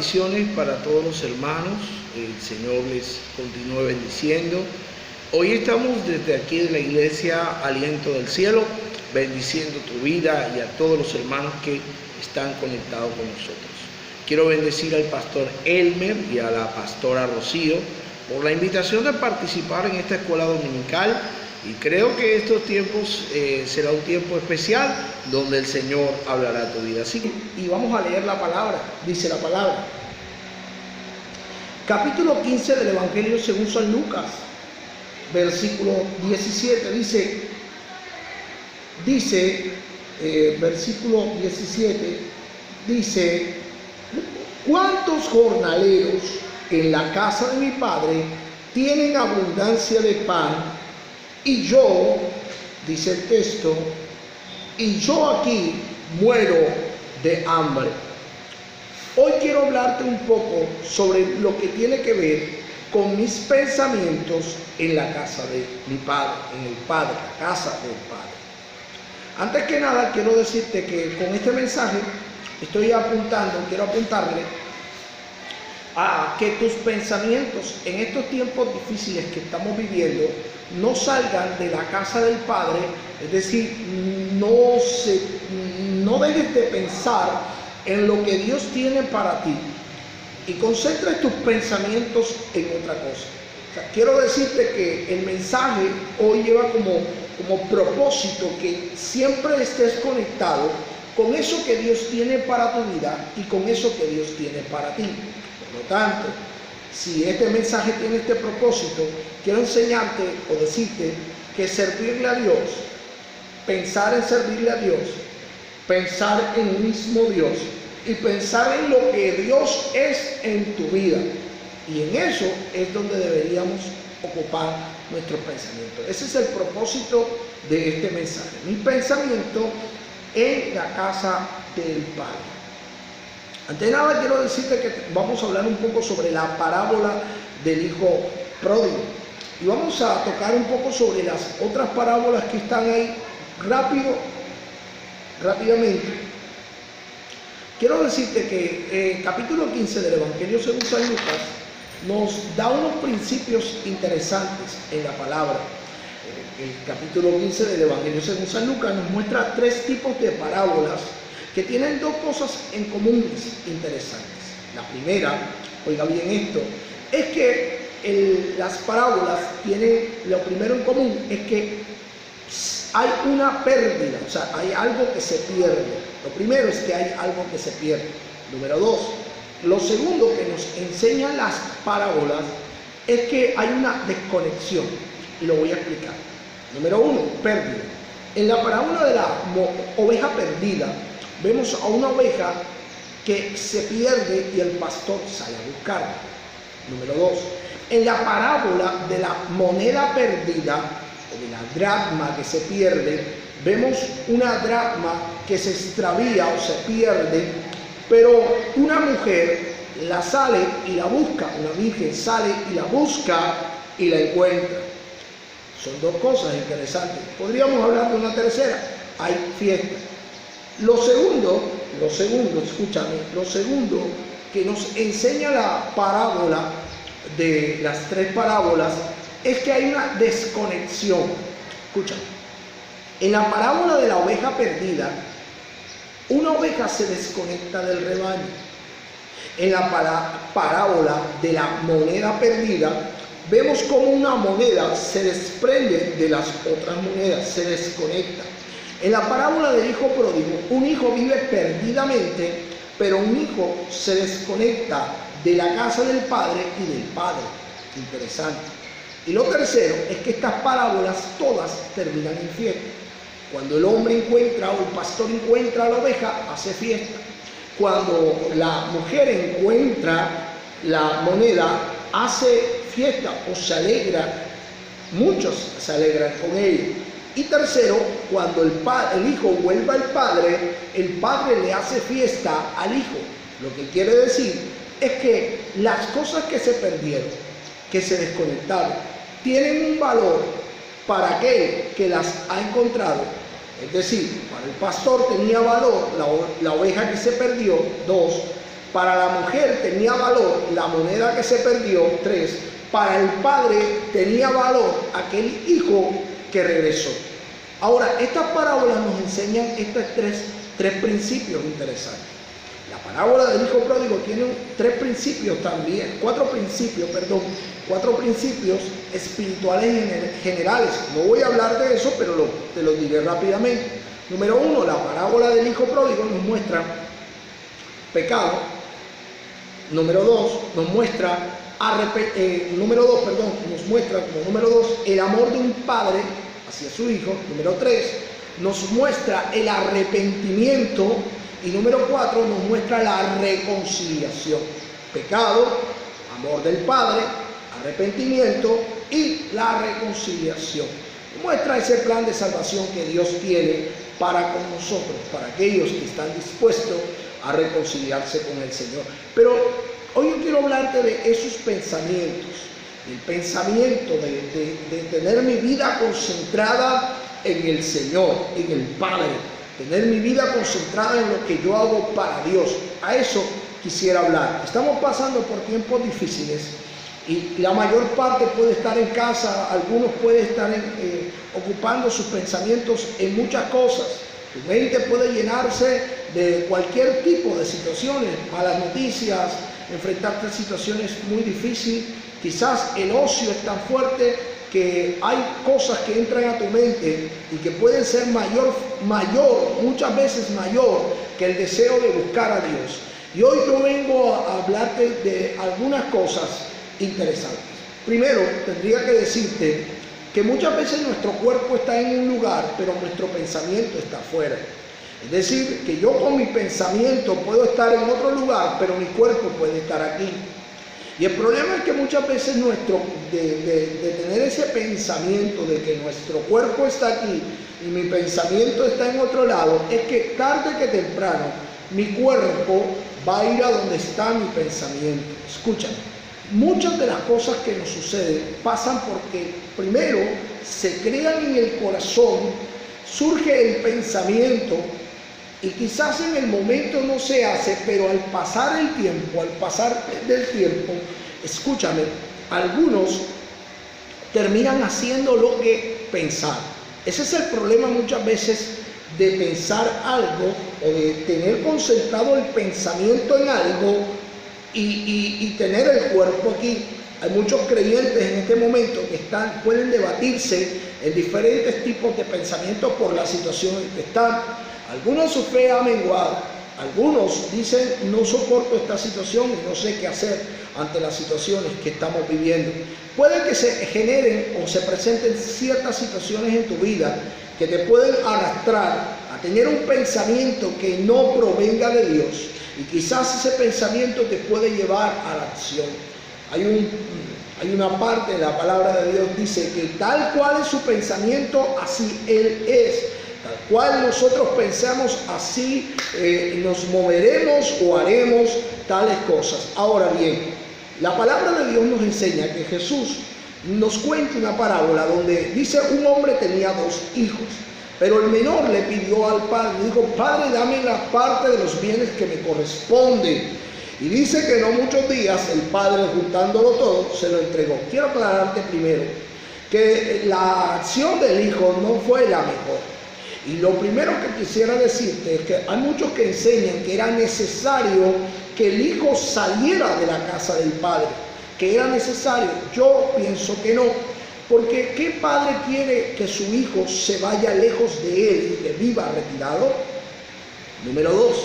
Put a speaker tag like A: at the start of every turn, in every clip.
A: bendiciones para todos los hermanos. El Señor les continúe bendiciendo. Hoy estamos desde aquí de la iglesia Aliento del Cielo, bendiciendo tu vida y a todos los hermanos que están conectados con nosotros. Quiero bendecir al pastor Elmer y a la pastora Rocío por la invitación de participar en esta escuela dominical, y creo que estos tiempos será un tiempo especial donde el Señor hablará a tu vida. Así que, y vamos a leer la palabra. Dice la palabra, capítulo 15 del Evangelio según San Lucas, versículo 17, versículo 17, dice: ¿cuántos jornaleros en la casa de mi Padre tienen abundancia de pan? Y yo, dice el texto, y yo aquí muero de hambre. Hoy quiero hablarte un poco sobre lo que tiene que ver con mis pensamientos en la casa de mi Padre, en el Padre, la casa del Padre. Antes que nada, quiero decirte que con este mensaje quiero apuntarle a que tus pensamientos en estos tiempos difíciles que estamos viviendo no salgan de la casa del Padre, es decir, no dejes de pensar en lo que Dios tiene para ti y concentres tus pensamientos en otra cosa. O sea, quiero decirte que el mensaje hoy lleva como propósito que siempre estés conectado con eso que Dios tiene para tu vida y con eso que Dios tiene para ti. Por lo tanto, si este mensaje tiene este propósito, quiero enseñarte o decirte que servirle a Dios, pensar en servirle a Dios, pensar en un mismo Dios y pensar en lo que Dios es en tu vida. Y en eso es donde deberíamos ocupar nuestros pensamientos. Ese es el propósito de este mensaje. Mi pensamiento en la casa del Padre. Ante nada quiero decirte que vamos a hablar un poco sobre la parábola del hijo pródigo. Y vamos a tocar un poco sobre las otras parábolas que están ahí rápidamente. Quiero decirte que el capítulo 15 del Evangelio según San Lucas nos da unos principios interesantes en la palabra. El capítulo 15 del Evangelio según San Lucas nos muestra tres tipos de parábolas que tienen dos cosas en común interesantes. La primera, oiga bien esto, es que las parábolas tienen, lo primero en común es que hay una pérdida, o sea, hay algo que se pierde. Lo primero es que hay algo que se pierde. Número dos, lo segundo que nos enseñan las parábolas es que hay una desconexión, y lo voy a explicar. Número uno, pérdida. En la parábola de la oveja perdida, vemos a una oveja que se pierde y el pastor sale a buscarla. Número dos, en la parábola de la moneda perdida, o de la dracma que se pierde, vemos una dracma que se extravía o se pierde, pero una mujer la sale y la busca, una virgen sale y la busca y la encuentra. Son dos cosas interesantes. Podríamos hablar de una tercera, hay fiesta. Lo segundo que nos enseña la parábola de las tres parábolas es que hay una desconexión. Escúchame. En la parábola de la oveja perdida, una oveja se desconecta del rebaño. En la parábola de la moneda perdida, vemos cómo una moneda se desprende de las otras monedas, se desconecta. En la parábola del hijo pródigo, un hijo vive perdidamente, pero un hijo se desconecta de la casa del padre y del padre. Interesante. Y lo tercero es que estas parábolas todas terminan en fiesta. Cuando el hombre encuentra o el pastor encuentra a la oveja, hace fiesta. Cuando la mujer encuentra la moneda, hace fiesta o se alegra. Muchos se alegran con ella. Y tercero, cuando el hijo vuelve al padre, el padre le hace fiesta al hijo. Lo que quiere decir es que las cosas que se perdieron, que se desconectaron, tienen un valor para aquel que las ha encontrado. Es decir, para el pastor tenía valor la oveja que se perdió, 2, Para la mujer tenía valor la moneda que se perdió. 3. Para el padre tenía valor aquel hijo que regresó. Ahora, estas parábolas nos enseñan estos tres principios interesantes. La parábola del hijo pródigo tiene cuatro principios espirituales generales. No voy a hablar de eso, pero te los diré rápidamente. Número 1, la parábola del hijo pródigo nos muestra pecado. Número 2, nos muestra el amor de un padre hacia su hijo. Número 3, nos muestra el arrepentimiento. Y número 4, nos muestra la reconciliación. Pecado, amor del Padre, arrepentimiento y la reconciliación. Muestra ese plan de salvación que Dios tiene para con nosotros, para aquellos que están dispuestos a reconciliarse con el Señor. Pero hoy yo quiero hablarte de esos pensamientos, el pensamiento de tener mi vida concentrada en el Señor, en el Padre. Tener mi vida concentrada en lo que yo hago para Dios. A eso quisiera hablar. Estamos pasando por tiempos difíciles y la mayor parte puede estar en casa, algunos pueden estar ocupando sus pensamientos en muchas cosas. Tu mente puede llenarse de cualquier tipo de situaciones, malas noticias, enfrentarte a situaciones muy difíciles. Quizás el ocio es tan fuerte que hay cosas que entran a tu mente y que pueden ser muchas veces mayor que el deseo de buscar a Dios. Y hoy yo vengo a hablarte de algunas cosas interesantes. Primero, tendría que decirte que muchas veces nuestro cuerpo está en un lugar, pero nuestro pensamiento está afuera. Es decir, que yo con mi pensamiento puedo estar en otro lugar, pero mi cuerpo puede estar aquí. Y el problema es que muchas veces de tener ese pensamiento de que nuestro cuerpo está aquí y mi pensamiento está en otro lado, es que tarde que temprano mi cuerpo va a ir a donde está mi pensamiento. Escúchame, muchas de las cosas que nos suceden pasan porque primero se crean en el corazón, surge el pensamiento y quizás en el momento no se hace, pero al pasar del tiempo, escúchame, algunos terminan haciendo lo que pensaron. Ese es el problema muchas veces de pensar algo o de tener concentrado el pensamiento en algo y tener el cuerpo aquí. Hay muchos creyentes en este momento que pueden debatirse en diferentes tipos de pensamientos por la situación en que están. Algunos su fe ha menguado, algunos dicen no soporto esta situación y no sé qué hacer ante las situaciones que estamos viviendo. Puede que se generen o se presenten ciertas situaciones en tu vida que te pueden arrastrar a tener un pensamiento que no provenga de Dios y quizás ese pensamiento te puede llevar a la acción. Hay una parte de la palabra de Dios dice que tal cual es su pensamiento, así Él es. Tal cual nosotros pensamos, así nos moveremos o haremos tales cosas. Ahora bien, la palabra de Dios nos enseña que Jesús nos cuenta una parábola donde dice un hombre tenía 2 hijos, pero el menor le pidió al padre, dijo: Padre, dame la parte de los bienes que me corresponde. Y dice que no muchos días el padre, juntándolo todo, se lo entregó. Quiero aclararte primero que la acción del hijo no fue la mejor. Y lo primero que quisiera decirte es que hay muchos que enseñan que era necesario que el hijo saliera de la casa del padre, que era necesario. Yo pienso que no, porque ¿qué padre quiere que su hijo se vaya lejos de él y que viva retirado? Número 2,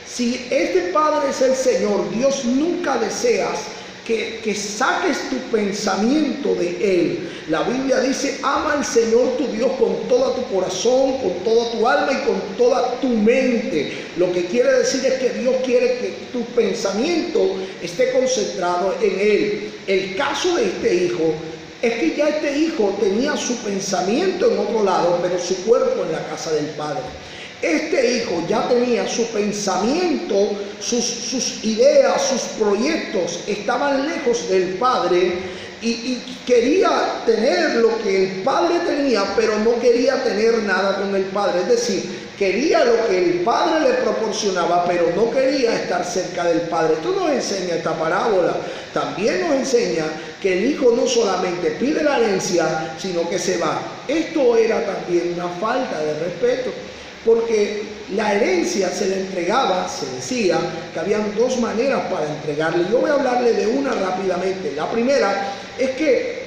A: si este padre es el Señor, Dios nunca deseas que saques tu pensamiento de Él. La Biblia dice: ama al Señor tu Dios con todo tu corazón, con toda tu alma y con toda tu mente. Lo que quiere decir es que Dios quiere que tu pensamiento esté concentrado en Él. El caso de este hijo es que ya este hijo tenía su pensamiento en otro lado, pero su cuerpo en la casa del Padre. Este hijo ya tenía su pensamiento, sus ideas, sus proyectos estaban lejos del Padre y quería tener lo que el Padre tenía, pero no quería tener nada con el Padre. Es decir, quería lo que el padre le proporcionaba, pero no quería estar cerca del padre. Esto nos enseña esta parábola. También nos enseña que el hijo no solamente pide la herencia, sino que se va. Esto era también una falta de respeto, porque la herencia se le entregaba, se decía que habían dos maneras para entregarle. Yo voy a hablarle de una rápidamente. La primera es que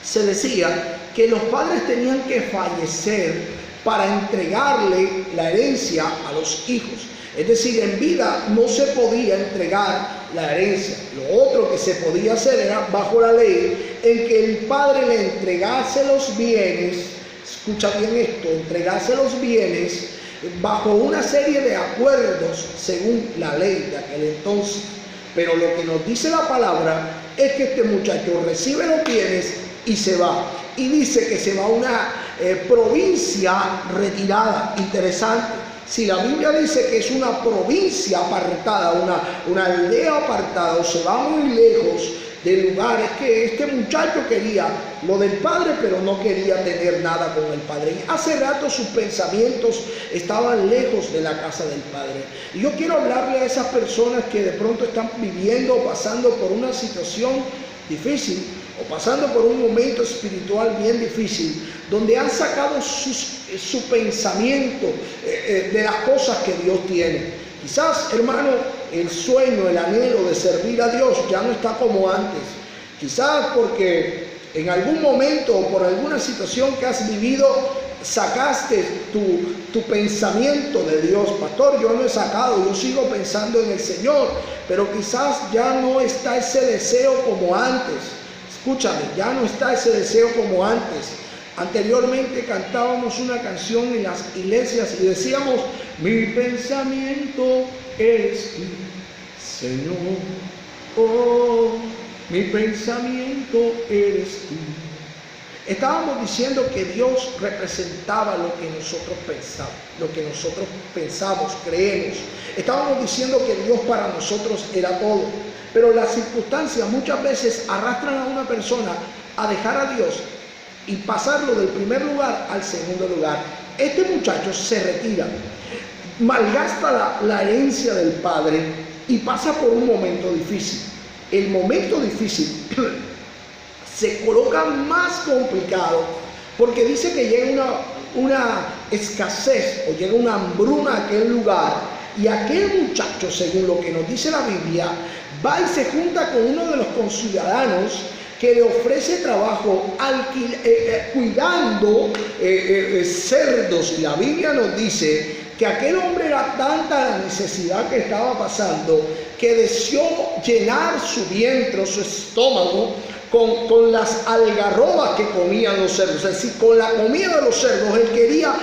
A: se decía que los padres tenían que fallecer para entregarle la herencia a los hijos. Es decir, en vida no se podía entregar la herencia. Lo otro que se podía hacer era, bajo la ley, en que el padre le entregase los bienes. Escucha bien esto, entregase los bienes bajo una serie de acuerdos según la ley de aquel entonces. Pero lo que nos dice la palabra es que este muchacho recibe los bienes y se va. Y dice que se va a una provincia retirada. Interesante. Si la Biblia dice que es una provincia apartada, una aldea apartada, o se va muy lejos del lugar, es que este muchacho quería lo del padre, pero no quería tener nada con el padre. Y hace rato sus pensamientos estaban lejos de la casa del padre. Y yo quiero hablarle a esas personas que de pronto están viviendo o pasando por una situación difícil, o pasando por un momento espiritual bien difícil, donde han sacado su pensamiento de las cosas que Dios tiene. Quizás, hermano, el sueño, el anhelo de servir a Dios ya no está como antes. Quizás porque en algún momento o por alguna situación que has vivido, sacaste tu pensamiento de Dios. Pastor, yo no he sacado, yo sigo pensando en el Señor, pero quizás ya no está ese deseo como antes. Escúchame, ya no está ese deseo como antes. Anteriormente cantábamos una canción en las iglesias y decíamos: mi pensamiento eres tú, Señor. Oh, mi pensamiento eres tú. Estábamos diciendo que Dios representaba lo que nosotros pensamos, lo que nosotros pensamos, creemos. Estábamos diciendo que Dios para nosotros era todo. Pero las circunstancias muchas veces arrastran a una persona a dejar a Dios y pasarlo del primer lugar al segundo lugar. Este muchacho se retira, malgasta la herencia del padre y pasa por un momento difícil. El momento difícil se coloca más complicado porque dice que llega una escasez o llega una hambruna a aquel lugar, y aquel muchacho, según lo que nos dice la Biblia, va y se junta con uno de los conciudadanos que le ofrece trabajo cuidando cerdos. Y la Biblia nos dice que aquel hombre era tanta la necesidad que estaba pasando que deseó llenar su vientre, su estómago, con las algarrobas que comían los cerdos. Es decir, con la comida de los cerdos él quería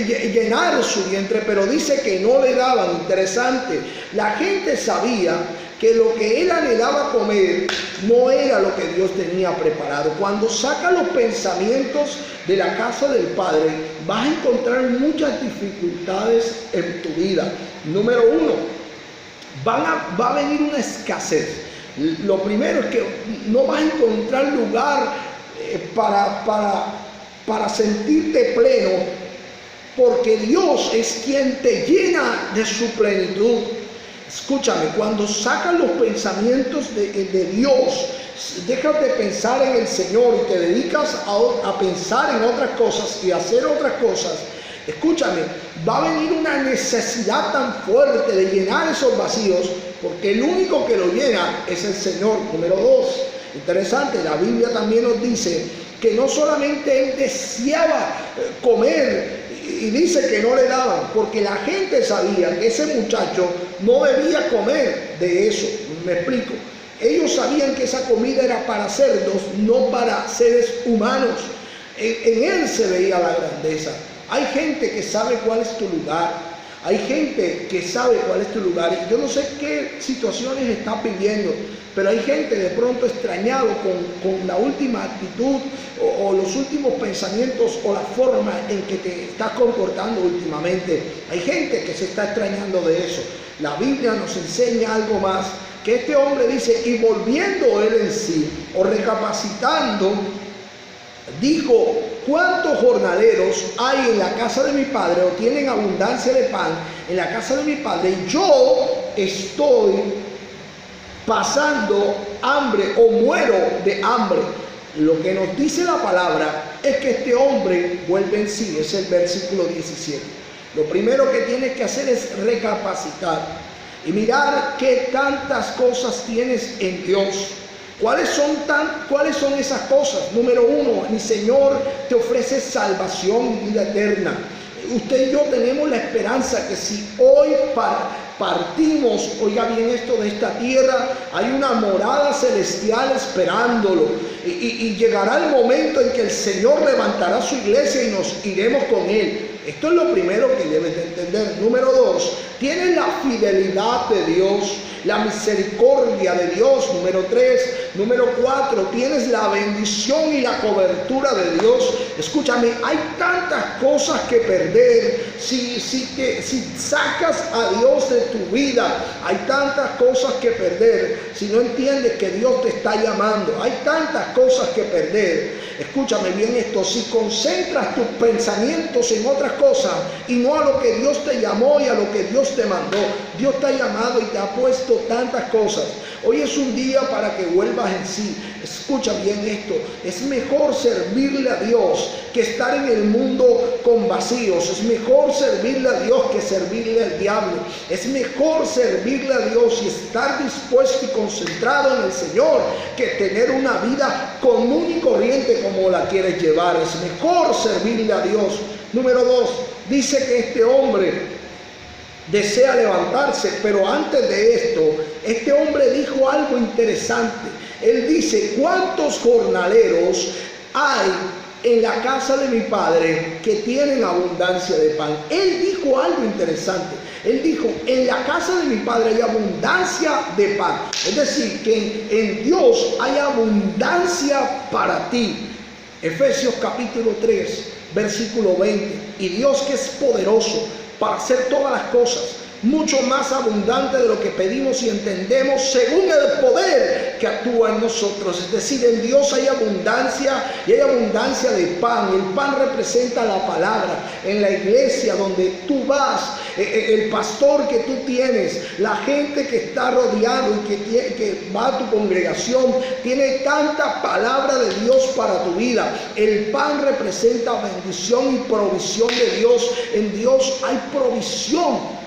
A: llenar su vientre, pero dice que no le daban. Interesante, la gente sabía que lo que él anhelaba comer no era lo que Dios tenía preparado. Cuando sacas los pensamientos de la casa del Padre, vas a encontrar muchas dificultades en tu vida. Número uno, va a venir una escasez. Lo primero es que no vas a encontrar lugar para sentirte pleno, porque Dios es quien te llena de su plenitud. Escúchame, cuando sacas los pensamientos de Dios, dejas de pensar en el Señor y te dedicas a pensar en otras cosas y a hacer otras cosas, escúchame, va a venir una necesidad tan fuerte de llenar esos vacíos, porque el único que lo llena es el Señor. Número dos, interesante, la Biblia también nos dice que no solamente él deseaba comer, y dice que no le daban, porque la gente sabía que ese muchacho no debía comer de eso. Me explico. Ellos sabían que esa comida era para cerdos, no para seres humanos. En él se veía la grandeza. Hay gente que sabe cuál es tu lugar. Hay gente que sabe cuál es tu lugar. Y yo no sé qué situaciones estás viviendo, pero hay gente de pronto extrañado con la última actitud o los últimos pensamientos o la forma en que te estás comportando últimamente. Hay gente que se está extrañando de eso. La Biblia nos enseña algo más, que este hombre dice: y volviendo él en sí, o recapacitando, dijo: ¿cuántos jornaleros hay en la casa de mi padre, o tienen abundancia de pan en la casa de mi padre, y yo estoy pasando hambre o muero de hambre? Lo que nos dice la palabra es que este hombre vuelve en sí. Es el versículo 17. Lo primero que tienes que hacer es recapacitar y mirar qué tantas cosas tienes en Dios. ¿Cuáles son esas cosas? Número uno, mi Señor te ofrece salvación y vida eterna. Usted y yo tenemos la esperanza que si hoy partimos, oiga bien esto, de esta tierra, hay una morada celestial esperándolo. Y llegará el momento en que el Señor levantará su iglesia y nos iremos con Él. Esto es lo primero que debes de entender. Número dos, tienes la fidelidad de Dios, la misericordia de Dios. Número tres. Número cuatro, tienes la bendición y la cobertura de Dios. Escúchame, hay tantas cosas que perder si sacas a Dios de tu vida. Hay tantas cosas que perder si no entiendes que Dios te está llamando. Hay tantas cosas que perder. Escúchame bien esto: si concentras tus pensamientos en otras cosas y no a lo que Dios te llamó y a lo que Dios te mandó. Dios te ha llamado y te ha puesto tantas cosas. Hoy es un día para que vuelvas en sí. Escucha bien esto: es mejor servirle a Dios que estar en el mundo con vacíos. Es mejor servirle a Dios que servirle al diablo. Es mejor servirle a Dios y estar dispuesto y concentrado en el Señor que tener una vida común y corriente como la quieres llevar. Es mejor servirle a Dios. Número dos, dice que este hombre desea levantarse, pero antes de esto, este hombre dijo algo interesante. Él dice: ¿cuántos jornaleros hay en la casa de mi padre que tienen abundancia de pan? Él dijo algo interesante. Él dijo: en la casa de mi padre hay abundancia de pan. Es decir, que en Dios hay abundancia para ti. Efesios capítulo 3, versículo 20. Y Dios, que es poderoso para hacer todas las cosas, mucho más abundante de lo que pedimos y entendemos, según el poder que actúa en nosotros. Es decir, en Dios hay abundancia, y hay abundancia de pan. El pan representa la palabra. En la iglesia donde tú vas, el pastor que tú tienes, la gente que está rodeado y que va a tu congregación, tiene tanta palabra de Dios para tu vida. El pan representa bendición y provisión de Dios. En Dios hay provisión.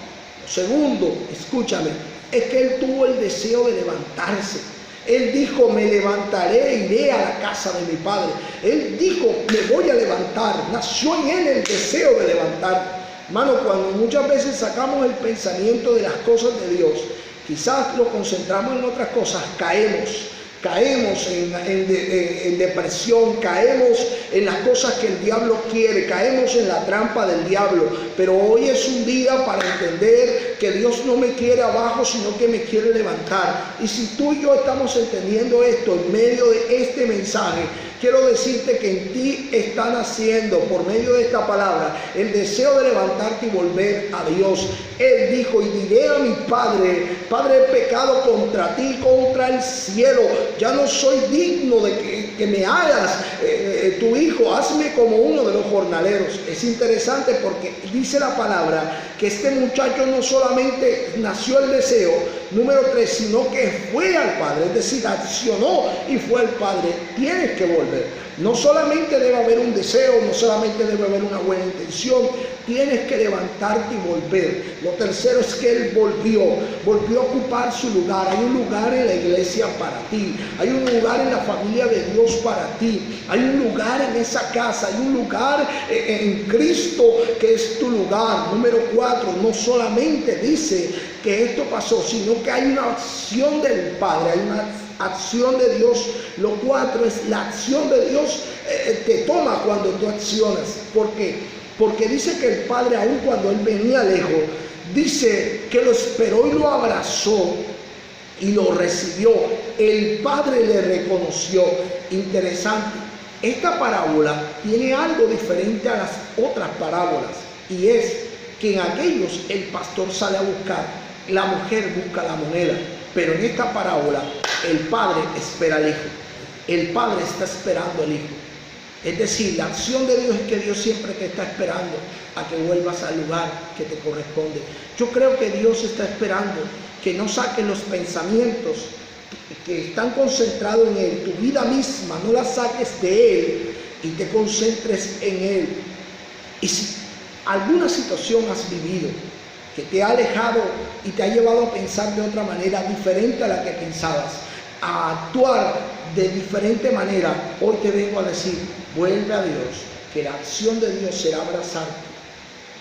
A: Segundo, escúchame, es que él tuvo el deseo de levantarse. Él dijo: me levantaré e iré a la casa de mi padre. Él dijo: me voy a levantar. Nació en él el deseo de levantar. Hermano, cuando muchas veces sacamos el pensamiento de las cosas de Dios, quizás lo concentramos en otras cosas, caemos en depresión, caemos en las cosas que el diablo quiere, caemos en la trampa del diablo. Pero hoy es un día para entender que Dios no me quiere abajo, sino que me quiere levantar. Y si tú y yo estamos entendiendo esto en medio de este mensaje, quiero decirte que en ti está naciendo, por medio de esta palabra, el deseo de levantarte y volver a Dios. Él dijo: y diré a mi padre: Padre, he pecado contra ti, contra el cielo. Ya no soy digno de que me hagas tu hijo. Hazme como uno de los jornaleros. Es interesante porque dice la palabra que este muchacho no solamente nació el deseo, número 3, sino que fue al padre. Es decir, accionó y fue al padre. Tienes que volver. No solamente debe haber un deseo, no solamente debe haber una buena intención, tienes que levantarte y volver. Lo tercero es que él volvió a ocupar su lugar. Hay un lugar en la iglesia para ti, hay un lugar en la familia de Dios para ti, hay un lugar en esa casa, hay un lugar en Cristo que es tu lugar. Número 4, no solamente dice que esto pasó, sino que hay una acción del Padre, hay una acción de Dios. Lo 4 es la acción de Dios te toma cuando tú accionas. ¿Por qué? Porque dice que el Padre, aun cuando él venía lejos, dice que lo esperó y lo abrazó y lo recibió. El Padre le reconoció. Interesante. Esta parábola tiene algo diferente a las otras parábolas, y es que en aquellos el pastor sale a buscar, la mujer busca la moneda, pero en esta parábola el padre espera al hijo. El padre está esperando al hijo. Es decir, la acción de Dios es que Dios siempre te está esperando a que vuelvas al lugar que te corresponde. Yo creo que Dios está esperando que no saques los pensamientos que están concentrados en Él, tu vida misma, no la saques de Él y te concentres en Él. Y si alguna situación has vivido que te ha alejado y te ha llevado a pensar de otra manera diferente a la que pensabas, a actuar de diferente manera, hoy te vengo a decir, vuelve a Dios, que la acción de Dios será abrazarte,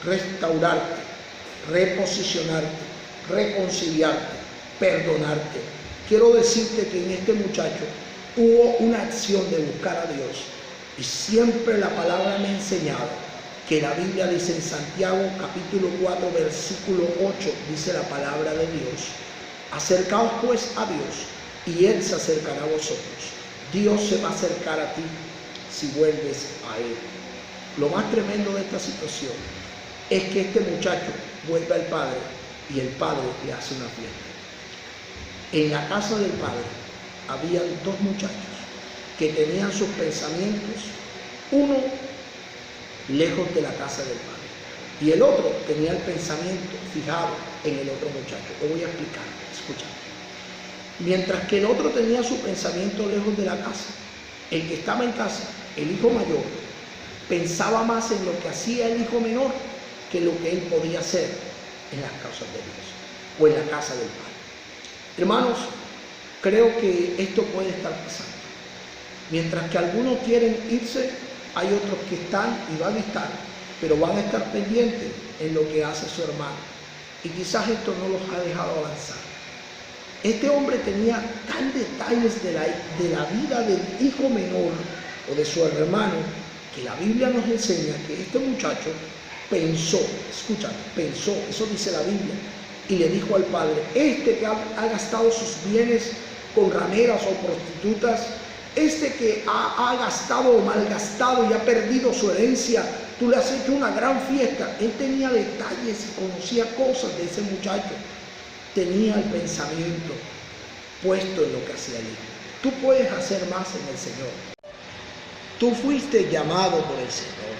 A: restaurarte, reposicionarte, reconciliarte, perdonarte. Quiero decirte que en este muchacho hubo una acción de buscar a Dios, y siempre la palabra me ha enseñado que la Biblia dice en Santiago capítulo 4 versículo 8, dice la palabra de Dios: acercaos pues a Dios y Él se acercará a vosotros. Dios se va a acercar a ti si vuelves a Él. Lo más tremendo de esta situación es que este muchacho vuelve al Padre y el Padre le hace una fiesta. En la casa del Padre habían dos muchachos que tenían sus pensamientos, uno lejos de la casa del Padre y el otro tenía el pensamiento fijado en el otro muchacho. Te voy a explicar, escucha. Mientras que el otro tenía su pensamiento lejos de la casa, el que estaba en casa, el hijo mayor, pensaba más en lo que hacía el hijo menor que lo que él podía hacer en las casas de Dios o en la casa del Padre. Hermanos, creo que esto puede estar pasando. Mientras que algunos quieren irse, hay otros que están y van a estar, pero van a estar pendientes en lo que hace su hermano. Y quizás esto no los ha dejado avanzar. Este hombre tenía tal detalles de la vida del hijo menor o de su hermano, que la Biblia nos enseña que este muchacho pensó, escucha, pensó, eso dice la Biblia, y le dijo al padre: este que ha gastado sus bienes con rameras o prostitutas, este que ha gastado o malgastado y ha perdido su herencia, tú le has hecho una gran fiesta. Él tenía detalles y conocía cosas de ese muchacho. Tenía el pensamiento puesto en lo que hacía él. Tú puedes hacer más en el Señor. Tú fuiste llamado por el Señor.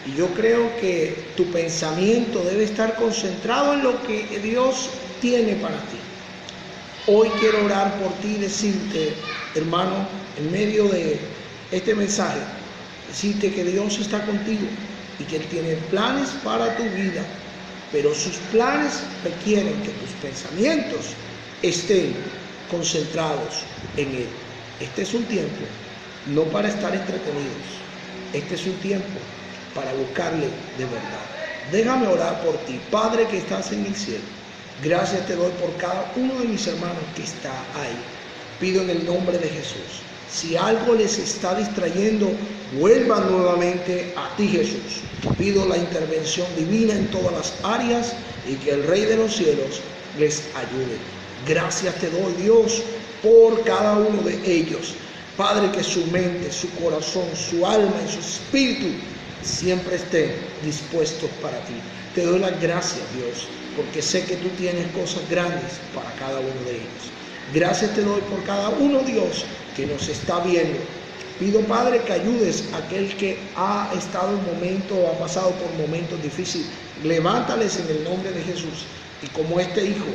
A: Y yo creo que tu pensamiento debe estar concentrado en lo que Dios tiene para ti. Hoy quiero orar por ti y decirte, hermano, en medio de este mensaje, decirte que Dios está contigo y que Él tiene planes para tu vida, pero sus planes requieren que tus pensamientos estén concentrados en Él. Este es un tiempo no para estar entretenidos, este es un tiempo para buscarle de verdad. Déjame orar por ti. Padre que estás en el cielo, gracias te doy por cada uno de mis hermanos que está ahí. Pido en el nombre de Jesús, si algo les está distrayendo, vuelvan nuevamente a ti, Jesús. Pido la intervención divina en todas las áreas y que el Rey de los cielos les ayude. Gracias te doy, Dios, por cada uno de ellos. Padre, que su mente, su corazón, su alma y su espíritu siempre estén dispuestos para ti. Te doy las gracias, Dios, porque sé que tú tienes cosas grandes para cada uno de ellos. Gracias te doy por cada uno, Dios, que nos está viendo. Pido, Padre, que ayudes a aquel que ha estado en momentos o ha pasado por momentos difíciles. Levántales en el nombre de Jesús y como este hijo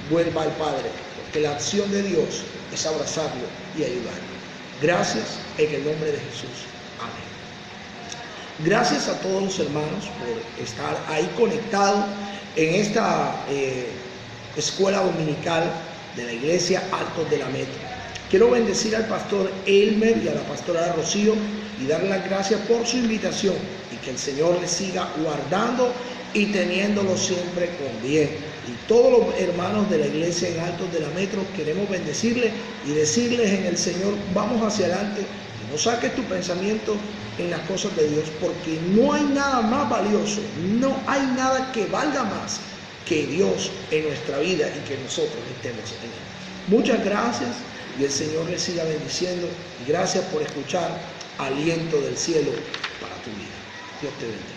A: vuelva al Padre, porque la acción de Dios es abrazarlo y ayudarlo. Gracias en el nombre de Jesús. Amén. Gracias a todos los hermanos por estar ahí conectados en esta escuela dominical de la iglesia Altos de la Metro. Quiero bendecir al pastor Elmer y a la pastora Rocío y darle las gracias por su invitación y que el Señor les siga guardando y teniéndolo siempre con bien. Y todos los hermanos de la iglesia en Altos de la Metro queremos bendecirles y decirles en el Señor: vamos hacia adelante y no saques tu pensamiento en las cosas de Dios, porque no hay nada más valioso, no hay nada que valga más que Dios en nuestra vida y que nosotros estemos en Él. Muchas gracias y el Señor les siga bendiciendo y gracias por escuchar Aliento del Cielo para tu vida. Dios te bendiga.